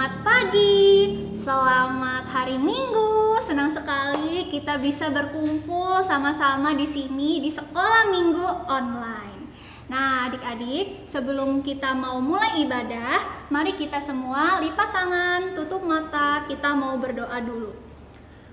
Selamat pagi, selamat hari Minggu. Senang sekali kita bisa berkumpul sama-sama di sini di sekolah Minggu online. Nah, adik-adik, sebelum kita mau mulai ibadah, mari kita semua lipat tangan, tutup mata, kita mau berdoa dulu.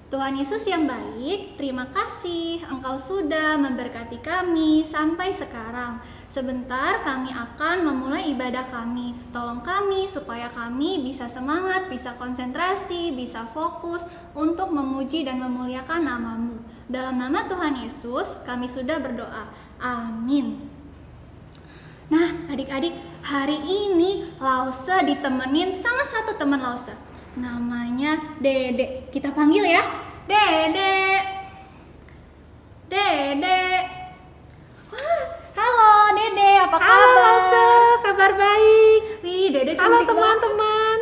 Tuhan Yesus yang baik, terima kasih Engkau sudah memberkati kami sampai sekarang. Sebentar kami akan memulai ibadah kami. Tolong kami supaya kami bisa semangat, bisa konsentrasi, bisa fokus untuk memuji dan memuliakan nama-Mu. Dalam nama Tuhan Yesus kami sudah berdoa. Amin. Nah, adik-adik, hari ini Lause ditemenin sama satu teman Lause. Namanya Dede. Kita panggil ya. Dede. Dede. Wah, halo Dede, apa kabar? Halo Lause, kabar baik. Wih, Dede cantik. Halo teman-teman.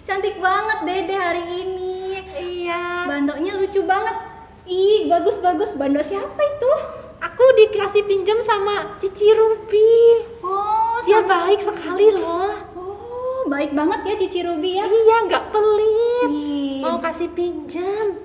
Cantik banget Dede hari ini. Iya. Bandoknya lucu banget. Ih, bagus-bagus. Bandok siapa itu? Aku dikasih pinjam sama Cici Ruby. Oh, Dia sama baik Cici. sekali loh. Oh, baik banget ya Cici Ruby ya. Iya, nggak pelit. Ih, Mau kasih pinjam.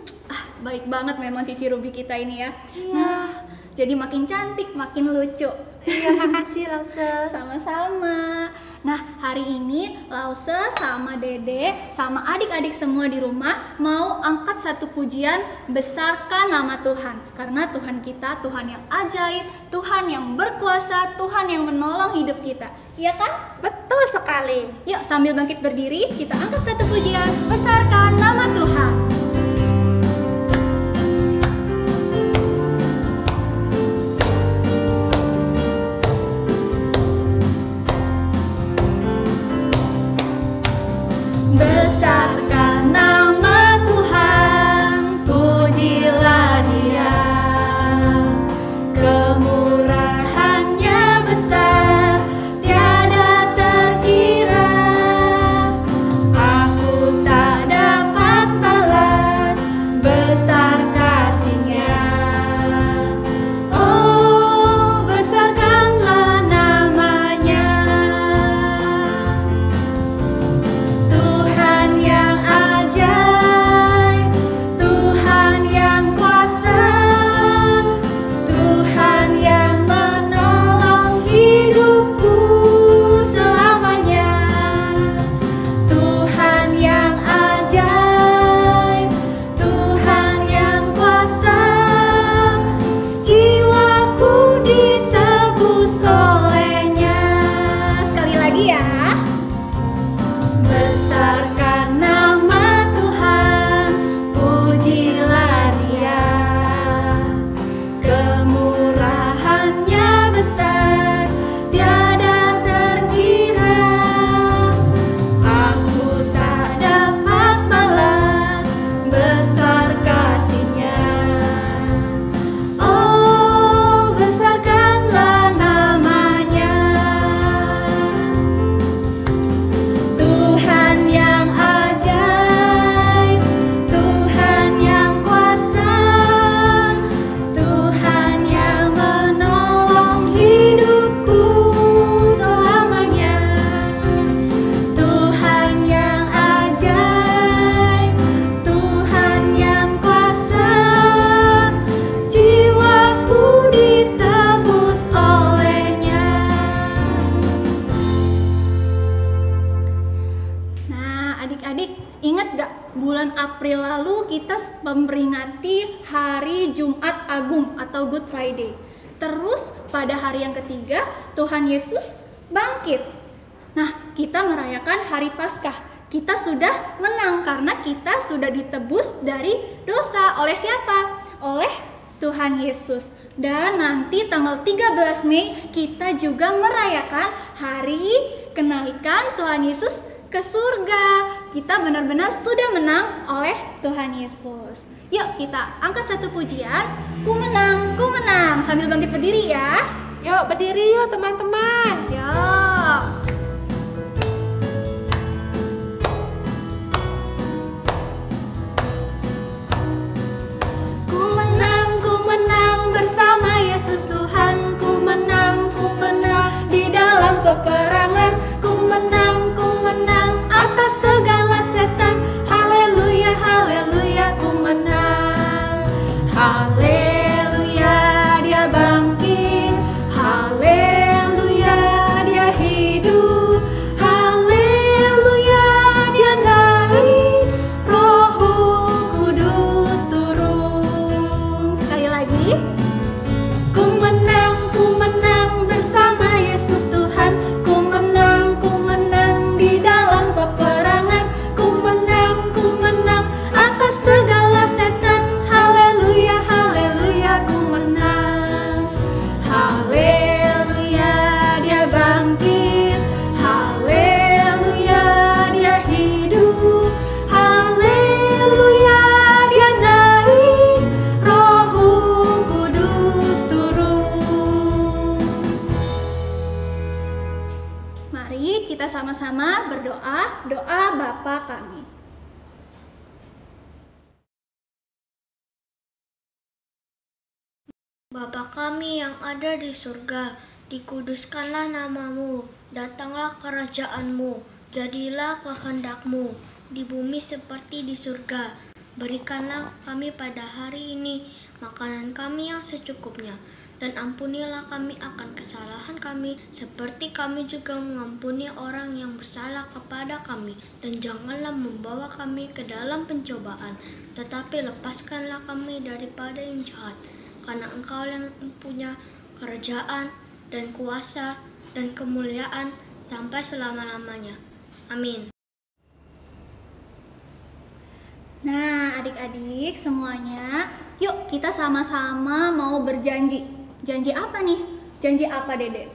baik banget memang Cici Ruby kita ini ya. Iya. Nah, jadi makin cantik, makin lucu. Iya, makasih Lause. Sama-sama. Nah, hari ini Lause sama Dede sama adik-adik semua di rumah mau angkat satu pujian, besarkan nama Tuhan. Karena Tuhan kita Tuhan yang ajaib, Tuhan yang berkuasa, Tuhan yang menolong hidup kita. Iya kan? Betul sekali. Yuk sambil bangkit berdiri, kita angkat satu pujian, besarkan nama Tuhan. Besarkan nama Tuhan, pujilah Dia. Kemurahannya besar, tiada terkira. Aku tak dapat balas besar kasih-Nya. Oh, besarkanlah namanya. Tuhan yang ajaib, Tuhan yang kuasa, Tuhan yang menolong hidupku selamanya. Tuhan yang ajaib, Tuhan yang kuasa, jiwaku ditebus oleh-Nya. Sekali lagi ya. Besarkan nama Tuhan, pujilah Dia. Kemurahannya besar, tiada terkira. Aku tak dapat balas besar kasih-Nya. Oh, besarkanlah namanya. Tuhan yang ajaib, Tuhan yang kuasa, Tuhan yang menolong hidupku selamanya. Tuhan yang ajaib, Tuhan yang kuasa, jiwaku ditebus oleh-Nya. Nah, adik-adik, ingat gak bulan April lalu kita memperingati hari Jumat Agung atau Good Friday. Terus pada hari yang ketiga Tuhan Yesus bangkit. Nah, kita merayakan hari Paskah. Kita sudah menang karena kita sudah ditebus dari dosa. Oleh siapa? Oleh Tuhan Yesus. Dan nanti tanggal 13 Mei kita juga merayakan hari kenaikan Tuhan Yesus ke surga. Kita benar-benar sudah menang oleh Tuhan Yesus. Yuk kita angkat satu pujian, ku menang, ku menang. Sambil bangkit berdiri ya. Yuk, berdiri yuk teman-teman. Yuk. Ku menang bersama Yesus Tuhan. Ku menang di dalam peperangan. Ku menang atas segala kita sama-sama berdoa, doa Bapa kami. Bapa kami yang ada di surga, dikuduskanlah namamu, datanglah kerajaanmu, jadilah kehendak-Mu, di bumi seperti di surga. Berikanlah kami pada hari ini makanan kami yang secukupnya, dan ampunilah kami akan kesalahan kami, seperti kami juga mengampuni orang yang bersalah kepada kami. Dan janganlah membawa kami ke dalam pencobaan, tetapi lepaskanlah kami daripada yang jahat. Karena Engkau yang punya kerajaan dan kuasa dan kemuliaan sampai selama-lamanya. Amin. Nah, adik-adik semuanya, yuk kita sama-sama mau berjanji. Janji apa nih? Janji apa, Dede?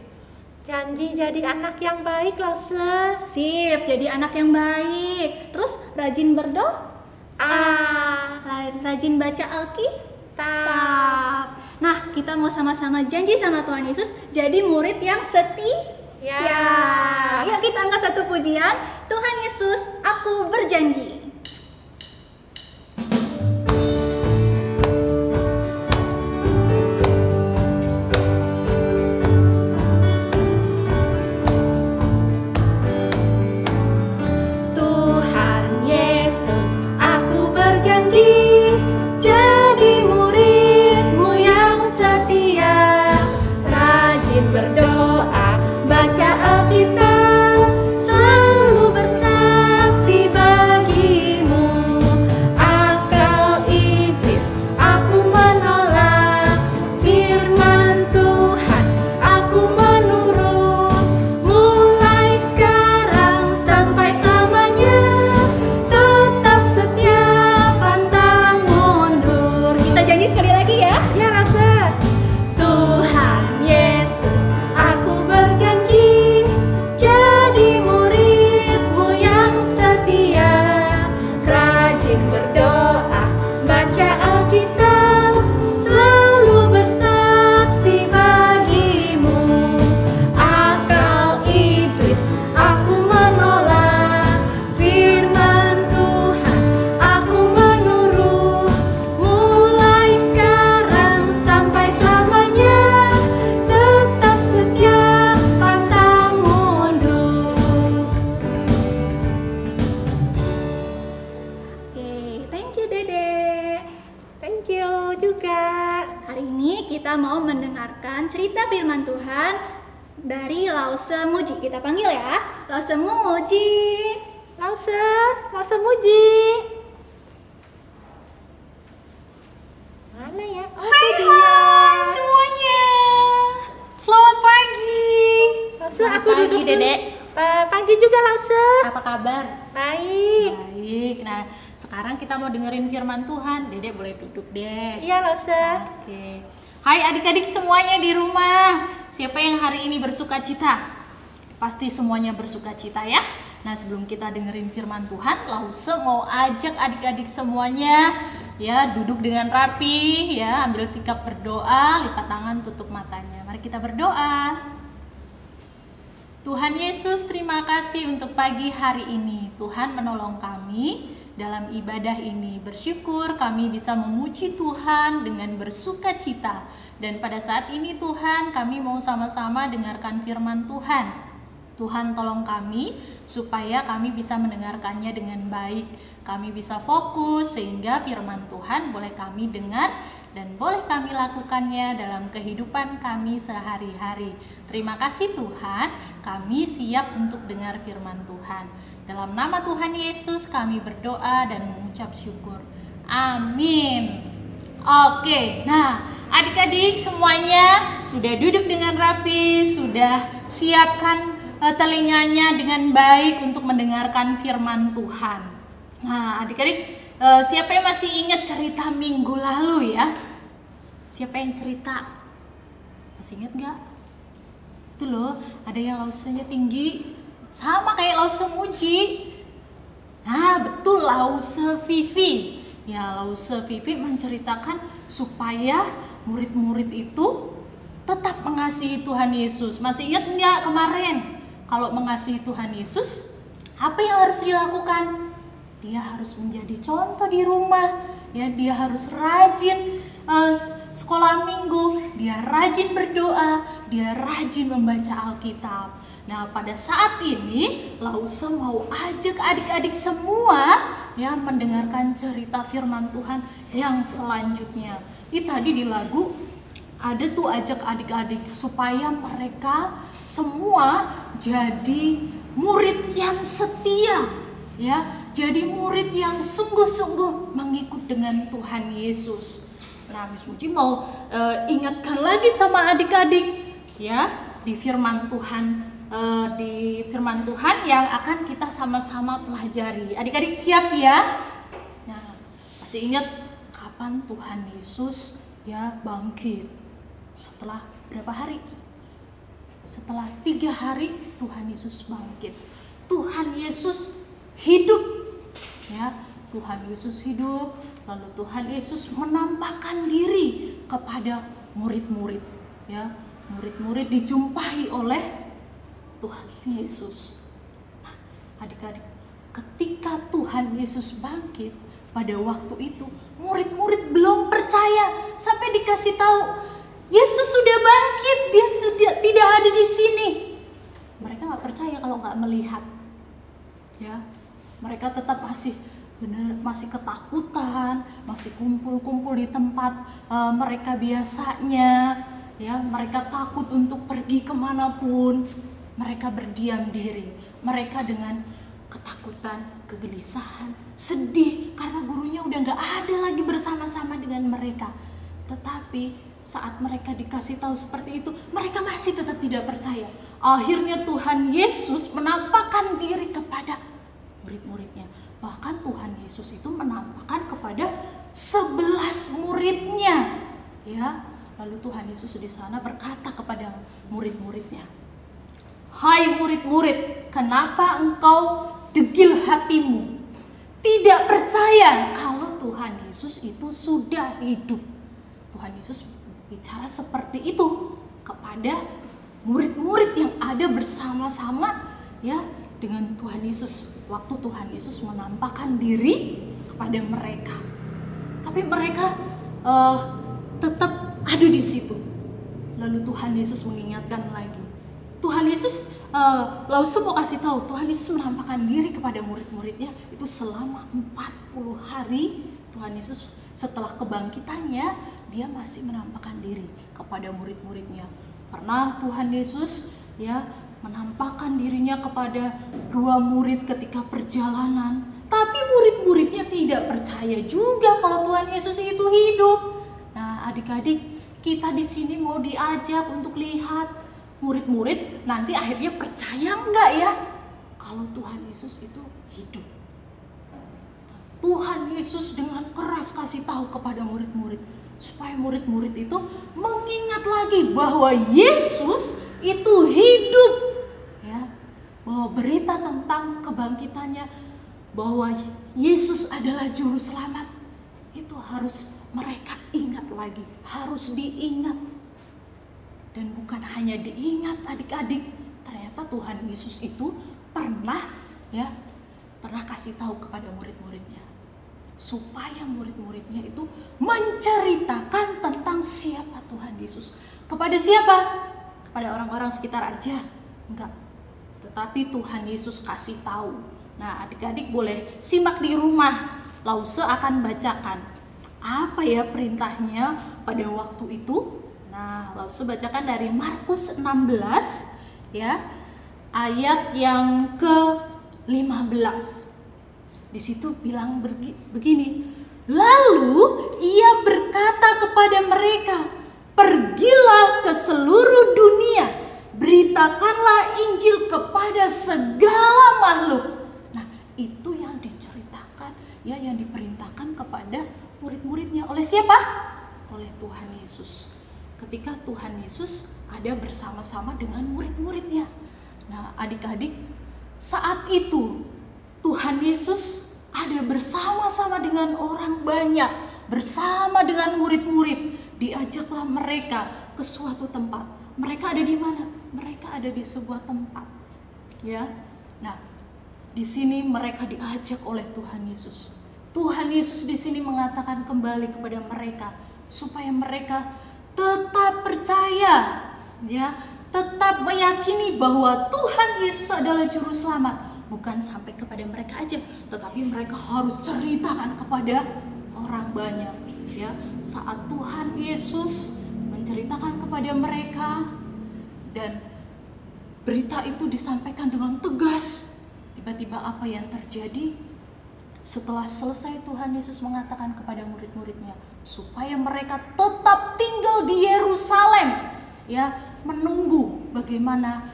Janji jadi anak yang baik, Lause. Sip, jadi anak yang baik. Terus rajin berdoa? Rajin baca Alkitab. Nah, kita mau sama-sama janji sama Tuhan Yesus jadi murid yang setia. Yuk kita angkat satu pujian. Tuhan Yesus, aku berjanji. Kita mau mendengarkan cerita firman Tuhan dari Lause Muji. Kita panggil ya, Lause Muji. Lause Muji. Mana ya? Hai semuanya. Selamat pagi. Lause, aku duduk dulu. Dedek. Pagi juga, Lause. Apa kabar? Baik. Baik. Nah, sekarang kita mau dengerin firman Tuhan. Dedek boleh duduk deh. Iya, Lause. Oke. Hai adik-adik semuanya di rumah. Siapa yang hari ini bersuka cita? Pasti semuanya bersuka cita ya. Nah, sebelum kita dengerin firman Tuhan, Lause mau ajak adik-adik semuanya ya duduk dengan rapi ya, ambil sikap berdoa, lipat tangan, tutup matanya. Mari kita berdoa. Tuhan Yesus, terima kasih untuk pagi hari ini. Tuhan menolong kami dalam ibadah ini. Bersyukur kami bisa memuji Tuhan dengan bersuka cita. Dan pada saat ini Tuhan, kami mau sama-sama dengarkan firman Tuhan. Tuhan tolong kami supaya kami bisa mendengarkannya dengan baik. Kami bisa fokus sehingga firman Tuhan boleh kami dengar dan boleh kami lakukannya dalam kehidupan kami sehari-hari. Terima kasih Tuhan, kami siap untuk dengar firman Tuhan. Dalam nama Tuhan Yesus kami berdoa dan mengucap syukur. Amin. Oke, nah adik-adik semuanya sudah duduk dengan rapi, sudah siapkan telinganya dengan baik untuk mendengarkan firman Tuhan. Nah adik-adik, siapa yang masih ingat cerita minggu lalu ya? Siapa yang cerita? Masih ingat gak? Itu loh, ada yang lausenya tinggi sama kayak Lause Muji. Nah betul, Lause Vivi. Ya, Lause Vivi menceritakan supaya murid-murid itu tetap mengasihi Tuhan Yesus. Masih ingat nggak kemarin? kalau mengasihi Tuhan Yesus, apa yang harus dilakukan? Dia harus menjadi contoh di rumah, ya, dia harus rajin sekolah minggu, dia rajin berdoa, dia rajin membaca Alkitab. Nah, pada saat ini Lause mau ajak adik-adik semua ya mendengarkan cerita firman Tuhan yang selanjutnya. Ini tadi di lagu ada tuh ajak adik-adik supaya mereka semua jadi murid yang setia, ya, jadi murid yang sungguh-sungguh mengikut dengan Tuhan Yesus. Nah, Miss Muji mau ingatkan lagi sama adik-adik ya di firman Tuhan, yang akan kita sama-sama pelajari. Adik-adik siap ya? Nah, masih ingat kapan Tuhan Yesus ya bangkit? Setelah berapa hari? Setelah 3 hari Tuhan Yesus bangkit. Tuhan Yesus hidup, ya, Tuhan Yesus hidup. Lalu Tuhan Yesus menampakkan diri kepada murid-murid, ya, murid-murid dijumpai oleh Tuhan Yesus. Nah, adik-adik, ketika Tuhan Yesus bangkit pada waktu itu, murid-murid belum percaya sampai dikasih tahu Yesus sudah bangkit, dia sudah tidak ada di sini. Mereka nggak percaya kalau nggak melihat, ya. Mereka tetap masih ketakutan, masih kumpul-kumpul di tempat mereka biasanya, ya. Mereka takut untuk pergi kemanapun. Mereka berdiam diri. Mereka dengan ketakutan, kegelisahan, sedih karena gurunya udah nggak ada lagi bersama-sama dengan mereka. Tetapi saat mereka dikasih tahu seperti itu, mereka masih tetap tidak percaya. Akhirnya Tuhan Yesus menampakkan diri kepada murid-muridnya. Bahkan Tuhan Yesus itu menampakkan kepada 11 muridnya, ya. Lalu Tuhan Yesus di sana berkata kepada murid-muridnya, "Hai murid-murid, kenapa engkau degil hatimu? Tidak percaya kalau Tuhan Yesus itu sudah hidup." Tuhan Yesus bicara seperti itu kepada murid-murid yang ada bersama-sama ya dengan Tuhan Yesus waktu Tuhan Yesus menampakkan diri kepada mereka. Tapi mereka tetap ada di situ. Lalu Tuhan Yesus mengingatkan lagi. Tuhan Yesus Lause mau kasih tahu, Tuhan Yesus menampakkan diri kepada murid-muridnya itu selama 40 hari. Tuhan Yesus setelah kebangkitannya dia masih menampakkan diri kepada murid-muridnya. Pernah Tuhan Yesus ya menampakkan dirinya kepada 2 murid ketika perjalanan. Tapi murid-muridnya tidak percaya juga kalau Tuhan Yesus itu hidup. Nah, adik-adik, kita di sini mau diajak untuk lihat murid-murid nanti akhirnya percaya enggak ya kalau Tuhan Yesus itu hidup. Tuhan Yesus dengan keras kasih tahu kepada murid-murid supaya murid-murid itu mengingat lagi bahwa Yesus itu hidup, ya, bahwa berita tentang kebangkitannya, bahwa Yesus adalah juru selamat, itu harus mereka ingat lagi, harus diingat. Dan bukan hanya diingat adik-adik, ternyata Tuhan Yesus itu pernah kasih tahu kepada murid-muridnya supaya murid-muridnya itu menceritakan tentang siapa Tuhan Yesus. Kepada siapa? Kepada orang-orang sekitar aja? Enggak. Tetapi Tuhan Yesus kasih tahu. Nah, adik-adik boleh simak di rumah. Lause akan bacakan apa ya perintahnya pada waktu itu. Nah, Lause bacakan dari Markus 16 ya, ayat yang ke-15. Di situ bilang begini, lalu ia berkata kepada mereka, pergilah ke seluruh dunia, beritakanlah Injil kepada segala makhluk. Nah, itu yang diceritakan, ya, yang diperintahkan kepada murid-muridnya. Oleh siapa? Oleh Tuhan Yesus. Ketika Tuhan Yesus ada bersama-sama dengan murid-muridnya. Nah, adik-adik, saat itu Tuhan Yesus ada bersama-sama dengan orang banyak, bersama dengan murid-murid. Diajaklah mereka ke suatu tempat. Mereka ada di mana? Mereka ada di sebuah tempat. Ya. Nah, di sini mereka diajak oleh Tuhan Yesus. Tuhan Yesus di sini mengatakan kembali kepada mereka supaya mereka tetap percaya, ya, tetap meyakini bahwa Tuhan Yesus adalah juru selamat. Bukan sampai kepada mereka aja, tetapi mereka harus ceritakan kepada orang banyak, ya. Saat Tuhan Yesus menceritakan kepada mereka dan berita itu disampaikan dengan tegas, tiba-tiba apa yang terjadi? Setelah selesai Tuhan Yesus mengatakan kepada murid-muridnya supaya mereka tetap tinggal di Yerusalem, ya, menunggu bagaimana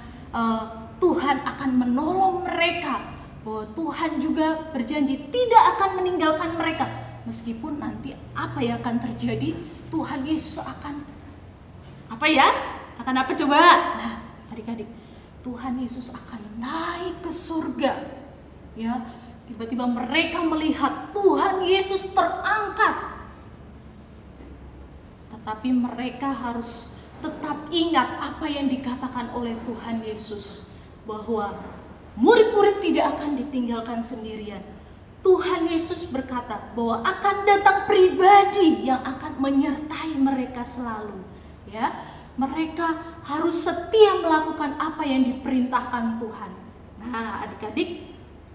Tuhan akan menolong mereka, bahwa Tuhan juga berjanji tidak akan meninggalkan mereka meskipun nanti apa yang akan terjadi. Tuhan Yesus akan apa ya? Akan apa coba? Nah, adik-adik, Tuhan Yesus akan naik ke surga, ya. Tiba-tiba mereka melihat Tuhan Yesus terangkat. Tetapi mereka harus tetap ingat apa yang dikatakan oleh Tuhan Yesus, bahwa murid-murid tidak akan ditinggalkan sendirian. Tuhan Yesus berkata bahwa akan datang pribadi yang akan menyertai mereka selalu, ya. Mereka harus setia melakukan apa yang diperintahkan Tuhan. Nah, adik-adik,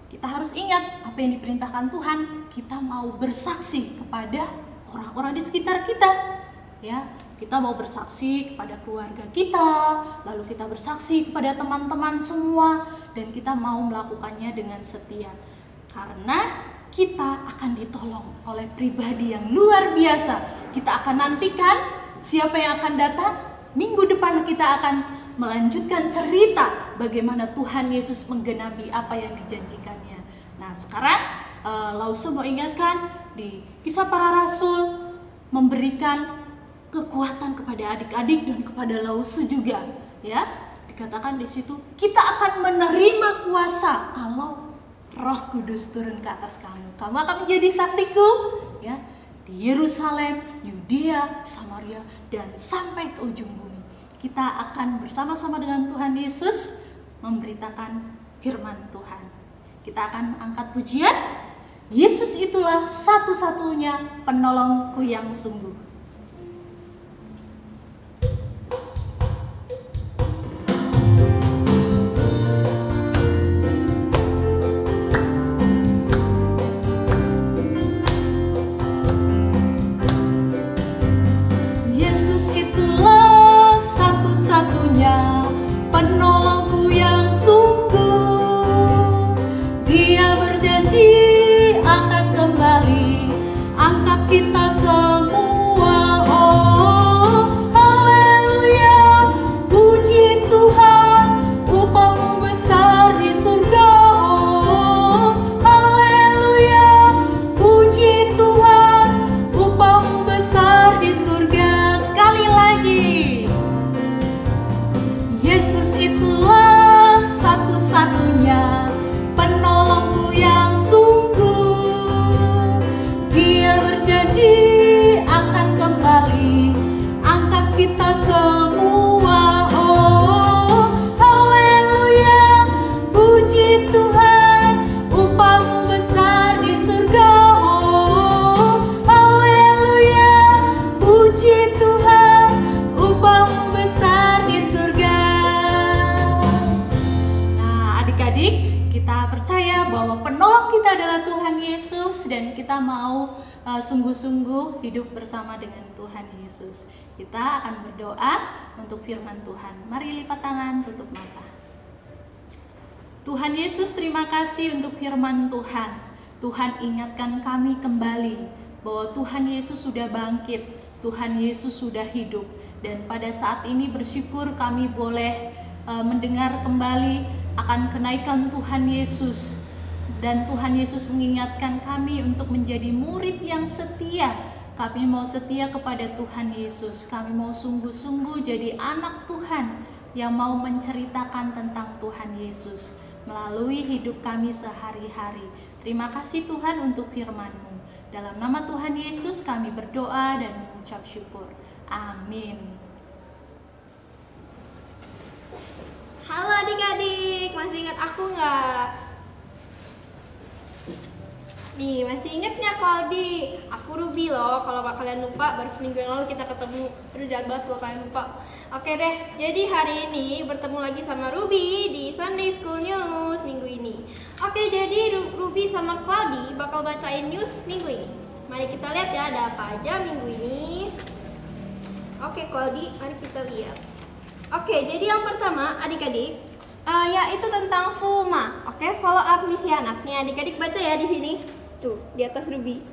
kita harus ingat apa yang diperintahkan Tuhan. Kita mau bersaksi kepada orang-orang di sekitar kita, ya. Kita mau bersaksi kepada keluarga kita, lalu kita bersaksi kepada teman-teman semua, dan kita mau melakukannya dengan setia. Karena kita akan ditolong oleh pribadi yang luar biasa. Kita akan nantikan siapa yang akan datang. Minggu depan kita akan melanjutkan cerita bagaimana Tuhan Yesus menggenapi apa yang dijanjikannya. Nah, sekarang Lause mau ingatkan di Kisah Para Rasul memberikan kekuatan kepada adik-adik dan kepada Lause juga, ya. Dikatakan di situ kita akan menerima kuasa kalau Roh Kudus turun ke atas kamu. Kamu akan menjadi saksiku, ya, di Yerusalem, Yudea, Samaria, dan sampai ke ujung bumi. Kita akan bersama-sama dengan Tuhan Yesus memberitakan firman Tuhan. Kita akan angkat pujian. Yesus itulah satu-satunya penolongku yang sungguh. Penolongku yang sungguh, Dia berjanji akan kembali angkat kita semua. Oh, haleluya, puji Tuhan, upahmu besar di surga. Oh, haleluya, puji Tuhan, upahmu besar di surga. Sekali lagi, Yesus itulah satu-satunya penolongku yang sungguh. Dia berjanji akan kembali angkat kita semua. Oh, haleluya, puji Tuhan, upahmu besar di surga. Oh, haleluya, puji Tuhan, upahmu besar di surga. Adik-adik, kita percaya bahwa penolong kita adalah Tuhan Yesus, dan kita mau sungguh-sungguh hidup bersama dengan Tuhan Yesus. Kita akan berdoa untuk firman Tuhan. Mari lipat tangan, tutup mata. Tuhan Yesus, terima kasih untuk firman Tuhan. Tuhan ingatkan kami kembali bahwa Tuhan Yesus sudah bangkit, Tuhan Yesus sudah hidup, dan pada saat ini bersyukur kami boleh mendengar kembali akan kenaikan Tuhan Yesus, dan Tuhan Yesus mengingatkan kami untuk menjadi murid yang setia. Kami mau setia kepada Tuhan Yesus, kami mau sungguh-sungguh jadi anak Tuhan yang mau menceritakan tentang Tuhan Yesus melalui hidup kami sehari-hari. Terima kasih Tuhan untuk firman-Mu. Dalam nama Tuhan Yesus kami berdoa dan mengucap syukur. Amin. Halo adik-adik, masih ingat ingat aku nggak? Nih, masih inget nggak Claudi? Aku Ruby loh. Kalau kalian lupa, baru seminggu yang lalu kita ketemu. Aduh, jahat banget kalau kalian lupa. Oke deh, jadi hari ini bertemu lagi sama Ruby di Sunday School News minggu ini. Oke, jadi Ruby sama Claudi bakal bacain news minggu ini. Mari kita lihat ya, ada apa aja minggu ini. Oke Claudi, mari kita lihat. Oke, jadi yang pertama adik-adik, yaitu tentang FUMA. Oke, follow up misi anak. Nih adik-adik baca ya di sini. Tuh, di atas Ruby.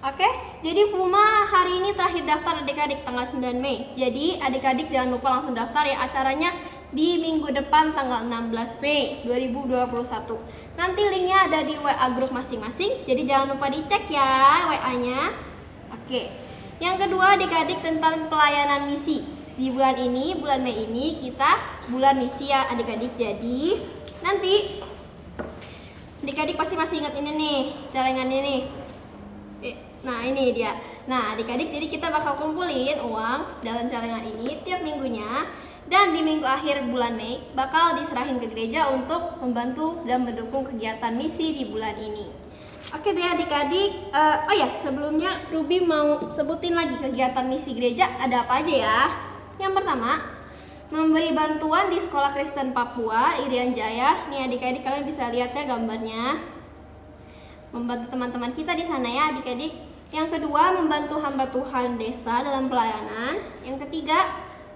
Oke, jadi FUMA hari ini terakhir daftar adik-adik tanggal 9 Mei. Jadi adik-adik jangan lupa langsung daftar ya, acaranya di minggu depan tanggal 16 Mei 2021. Nanti linknya ada di WA grup masing-masing, jadi jangan lupa dicek ya WA-nya. Oke, yang kedua adik-adik tentang pelayanan misi. Di bulan ini, bulan Mei ini kita bulan misi ya adik-adik. Jadi nanti adik-adik pasti masih ingat ini nih, celengan ini. Nah ini dia. Nah adik-adik, jadi kita bakal kumpulin uang dalam celengan ini tiap minggunya. Dan di minggu akhir bulan Mei bakal diserahin ke gereja untuk membantu dan mendukung kegiatan misi di bulan ini. Oke deh adik-adik, oh ya sebelumnya Ruby mau sebutin lagi kegiatan misi gereja ada apa aja ya. Yang pertama, memberi bantuan di Sekolah Kristen Papua, Irian Jaya. Nih adik-adik, kalian bisa lihat ya gambarnya. Membantu teman-teman kita di sana ya adik-adik. Yang kedua, membantu hamba Tuhan desa dalam pelayanan. Yang ketiga,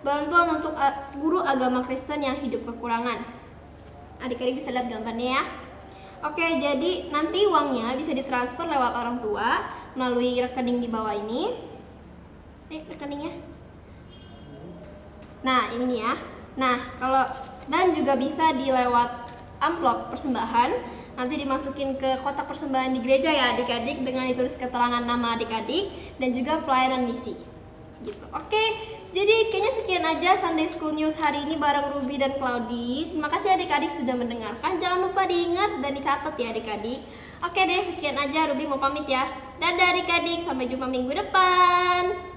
bantuan untuk guru agama Kristen yang hidup kekurangan. Adik-adik bisa lihat gambarnya ya. Oke, jadi nanti uangnya bisa ditransfer lewat orang tua melalui rekening di bawah ini. Rekeningnya. Nah, ini nih ya. Nah, dan juga bisa dilewat amplop persembahan, nanti dimasukin ke kotak persembahan di gereja ya adik-adik dengan ditulis keterangan nama adik-adik dan juga pelayanan misi. Gitu. Oke, jadi kayaknya sekian aja Sunday School News hari ini bareng Ruby dan Claudi. Terima kasih adik-adik sudah mendengarkan. Jangan lupa diingat dan dicatat ya adik-adik. Oke deh, sekian aja Ruby mau pamit ya. Dadah adik-adik, sampai jumpa minggu depan.